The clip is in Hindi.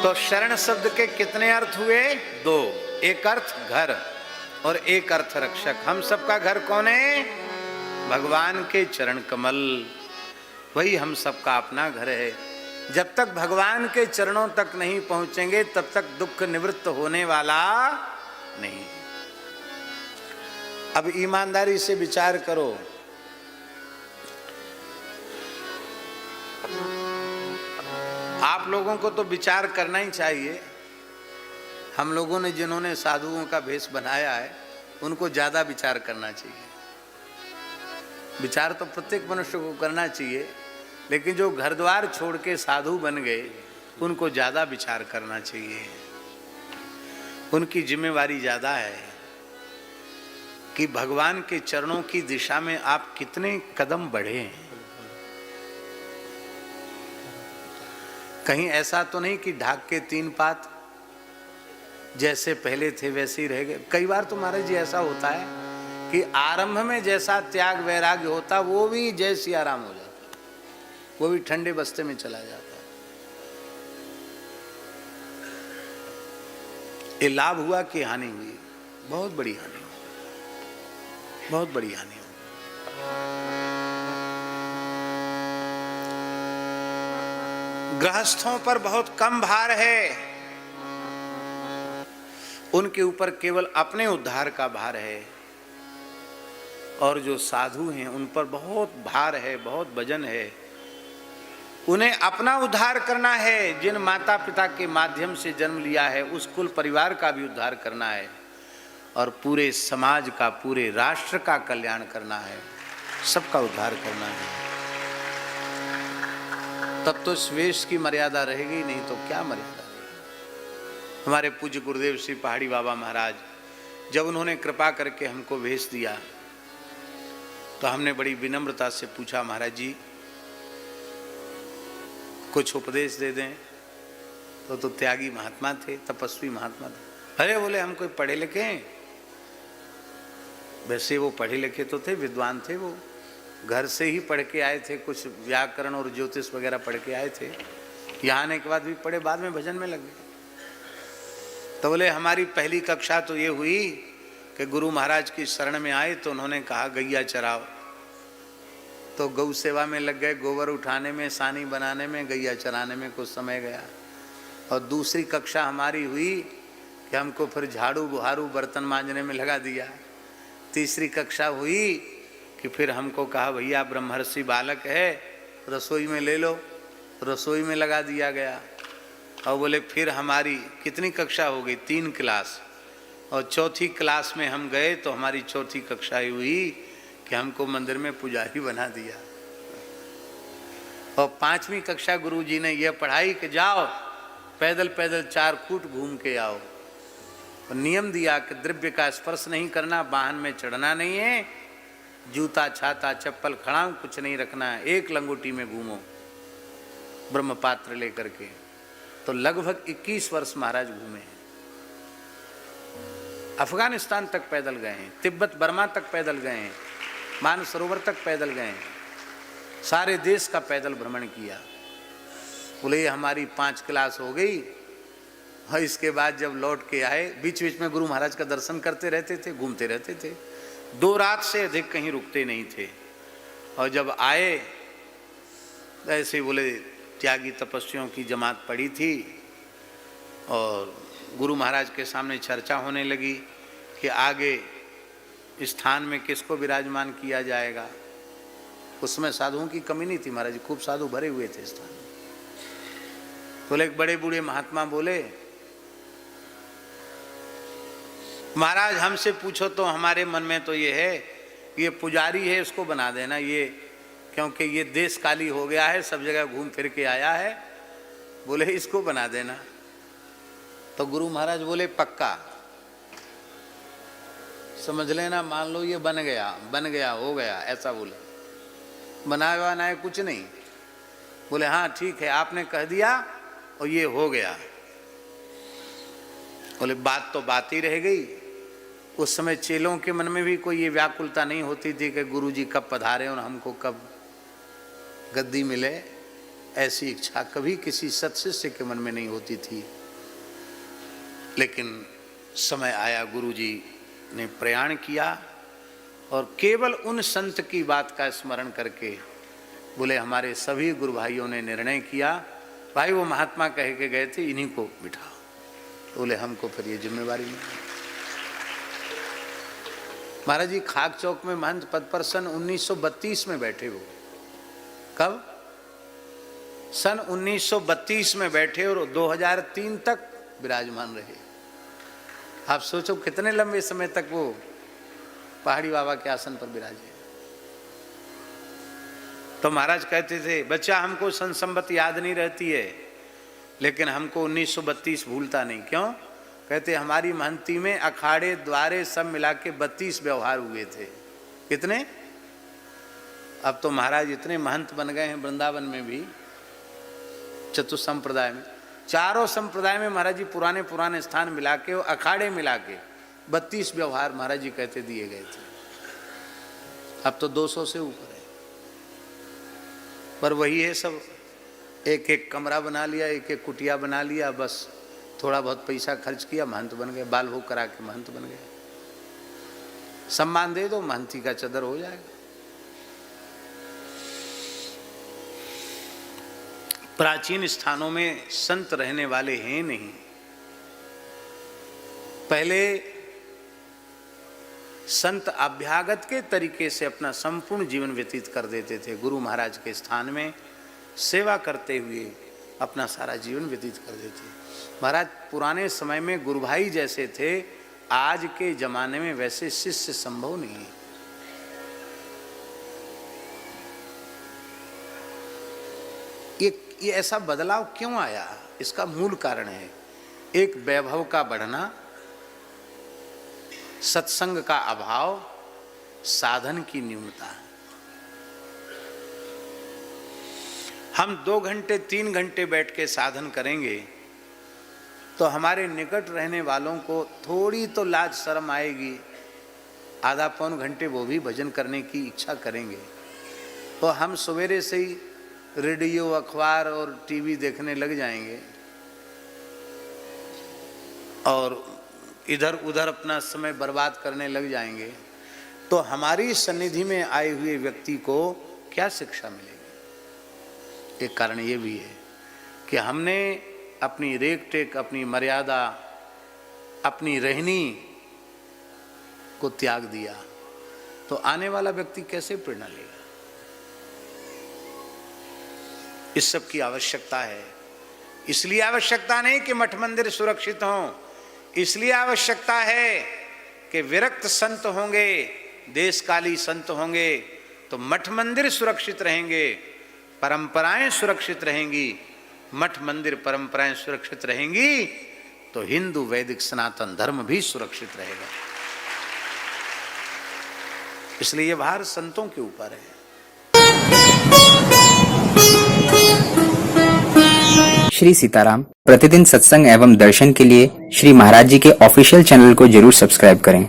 तो शरण शब्द के कितने अर्थ हुए? दो। एक अर्थ घर और एक अर्थ रक्षक। हम सबका घर कौन है? भगवान के चरण कमल, वही हम सबका अपना घर है। जब तक भगवान के चरणों तक नहीं पहुंचेंगे तब तक दुख निवृत्त होने वाला नहीं। अब ईमानदारी से विचार करो, आप लोगों को तो विचार करना ही चाहिए। हम लोगों ने जिन्होंने साधुओं का भेष बनाया है उनको ज्यादा विचार करना चाहिए। विचार तो प्रत्येक मनुष्य को करना चाहिए, लेकिन जो घर द्वार छोड़ के साधु बन गए उनको ज्यादा विचार करना चाहिए। उनकी जिम्मेवारी ज्यादा है कि भगवान के चरणों की दिशा में आप कितने कदम बढ़े हैं। कहीं ऐसा तो नहीं कि ढाक के तीन पात जैसे पहले थे वैसे ही रह गए। कई बार तो महाराज जी ऐसा होता है कि आरंभ में जैसा त्याग वैराग्य होता वो भी जय सिया राम हो जाता, वो भी ठंडे बस्ते में चला जाता है। ये लाभ हुआ कि हानि हुई? बहुत बड़ी हानि हुई, बहुत बड़ी हानि हुई। गृहस्थों पर बहुत कम भार है, उनके ऊपर केवल अपने उद्धार का भार है। और जो साधु हैं उन पर बहुत भार है, बहुत वजन है। उन्हें अपना उद्धार करना है, जिन माता पिता के माध्यम से जन्म लिया है उस कुल परिवार का भी उद्धार करना है, और पूरे समाज का, पूरे राष्ट्र का कल्याण करना है, सबका उद्धार करना है। तब तो स्वेश की मर्यादा रहेगी, नहीं तो क्या मर्यादा रहेगी। हमारे पूज्य गुरुदेव श्री पहाड़ी बाबा महाराज जब उन्होंने कृपा करके हमको भेज दिया तो हमने बड़ी विनम्रता से पूछा, महाराज जी कुछ उपदेश दे दें। तो त्यागी महात्मा थे, तपस्वी महात्मा थे। अरे बोले हम कोई पढ़े लिखे हैं? वैसे वो पढ़े लिखे तो थे, विद्वान थे, वो घर से ही पढ़ के आए थे, कुछ व्याकरण और ज्योतिष वगैरह पढ़ के आए थे। यहाँ आने के बाद भी पढ़े, बाद में भजन में लग गए। तो बोले हमारी पहली कक्षा तो ये हुई कि गुरु महाराज की शरण में आए तो उन्होंने कहा गैया चराओ, तो गौ सेवा में लग गए, गोबर उठाने में, सानी बनाने में, गैया चराने में कुछ समय गया। और दूसरी कक्षा हमारी हुई कि हमको फिर झाड़ू बुहारू बर्तन मांजने में लगा दिया। तीसरी कक्षा हुई कि फिर हमको कहा भैया ब्रह्मर्षि बालक है, रसोई में ले लो, रसोई में लगा दिया गया। और बोले फिर हमारी कितनी कक्षा हो गई? 3 क्लास। और चौथी क्लास में हम गए तो हमारी चौथी कक्षा हुई कि हमको मंदिर में पुजारी बना दिया। और 5वीं कक्षा गुरुजी ने यह पढ़ाई कि जाओ पैदल पैदल 4 फुट घूम के आओ। और नियम दिया कि द्रव्य का स्पर्श नहीं करना, वाहन में चढ़ना नहीं है, जूता छाता चप्पल खड़ाऊं कुछ नहीं रखना है, एक लंगोटी में घूमो ब्रह्म पात्र लेकर के। तो लगभग 21 वर्ष महाराज घूमे हैं। अफगानिस्तान तक पैदल गए हैं, तिब्बत बर्मा तक पैदल गए हैं, मानसरोवर तक पैदल गए हैं, सारे देश का पैदल भ्रमण किया। बोले हमारी 5 क्लास हो गई। और इसके बाद जब लौट के आए, बीच बीच में गुरु महाराज का दर्शन करते रहते थे, घूमते रहते थे, 2 रात से अधिक कहीं रुकते नहीं थे। और जब आए तो ऐसे बोले त्यागी तपस्वियों की जमात पड़ी थी और गुरु महाराज के सामने चर्चा होने लगी कि आगे स्थान में किसको विराजमान किया जाएगा। उसमें साधुओं की कमी नहीं थी महाराज, खूब साधु भरे हुए थे स्थान में। बोले एक बड़े बूढ़े महात्मा बोले महाराज हमसे पूछो तो हमारे मन में तो ये है कि ये पुजारी है उसको बना देना, ये क्योंकि ये देश काली हो गया है, सब जगह घूम फिर के आया है, बोले इसको बना देना। तो गुरु महाराज बोले पक्का, समझ लेना, मान लो ये बन गया हो गया, ऐसा बोले, बनाया बनाए कुछ नहीं। बोले हाँ ठीक है आपने कह दिया और ये हो गया। बोले बात तो बात ही रह गई। उस समय चेलों के मन में भी कोई ये व्याकुलता नहीं होती थी कि गुरुजी कब पधारे और हमको कब गद्दी मिले, ऐसी इच्छा कभी किसी सत्शिष्य के मन में नहीं होती थी। लेकिन समय आया, गुरुजी ने प्रयाण किया और केवल उन संत की बात का स्मरण करके बोले हमारे सभी गुरु भाइयों ने निर्णय किया, भाई वो महात्मा कह के गए थे इन्हीं को बिठाओ। बोले हमको फिर ये जिम्मेवारी नहीं। महाराज जी खाक चौक में महंत पद पर सन 1932 में बैठे हो। कब? सन 1932 में बैठे और 2003 तक विराजमान रहे। आप सोचो कितने लंबे समय तक वो पहाड़ी बाबा के आसन पर विराजे। तो महाराज कहते थे बच्चा हमको सन संबत याद नहीं रहती है, लेकिन हमको 1932 भूलता नहीं। क्यों? कहते हमारी महंती में अखाड़े द्वारे सब मिला के 32 व्यवहार हुए थे। कितने? अब तो महाराज इतने महंत बन गए हैं वृंदावन में भी, चतुर्थ संप्रदाय में, चारों संप्रदाय में महाराज जी पुराने पुराने स्थान मिला के और अखाड़े मिला के 32 व्यवहार महाराज जी कहते दिए गए थे। अब तो 200 से ऊपर है। पर वही है सब, एक एक कमरा बना लिया, एक एक कुटिया बना लिया, बस थोड़ा बहुत पैसा खर्च किया, महंत बन गए, बाल भोग करा के महंत बन गए। सम्मान दे दो, महंती का चदर हो जाएगा। प्राचीन स्थानों में संत रहने वाले हैं नहीं। पहले संत अभ्यागत के तरीके से अपना संपूर्ण जीवन व्यतीत कर देते थे। गुरु महाराज के स्थान में सेवा करते हुए अपना सारा जीवन व्यतीत कर देते। महाराज पुराने समय में गुरु भाई जैसे थे, आज के जमाने में वैसे शिष्य संभव नहीं है। ये ऐसा बदलाव क्यों आया? इसका मूल कारण है एक वैभव का बढ़ना, सत्संग का अभाव, साधन की न्यूनता। हम 2 घंटे 3 घंटे बैठ के साधन करेंगे तो हमारे निकट रहने वालों को थोड़ी तो लाज शर्म आएगी। आधा पौन घंटे वो भी भजन करने की इच्छा करेंगे। तो हम सवेरे से ही रेडियो, अखबार और टीवी देखने लग जाएंगे और इधर उधर अपना समय बर्बाद करने लग जाएंगे। तो हमारी सन्निधि में आए हुए व्यक्ति को क्या शिक्षा मिलेगी? एक कारण ये भी है कि हमने अपनी रेख टेक, अपनी मर्यादा, अपनी रहनी को त्याग दिया, तो आने वाला व्यक्ति कैसे प्रेरणा लेगा? इस सब की आवश्यकता है। इसलिए आवश्यकता नहीं कि मठ मंदिर सुरक्षित हों, इसलिए आवश्यकता है कि विरक्त संत होंगे, देशकाली संत होंगे तो मठ मंदिर सुरक्षित रहेंगे, परंपराएं सुरक्षित रहेंगी। मठ मंदिर परंपराएं सुरक्षित रहेंगी तो हिंदू वैदिक सनातन धर्म भी सुरक्षित रहेगा। इसलिए ये भार संतों के ऊपर है। श्री सीताराम प्रतिदिन सत्संग एवं दर्शन के लिए श्री महाराज जी के ऑफिशियल चैनल को जरूर सब्सक्राइब करें।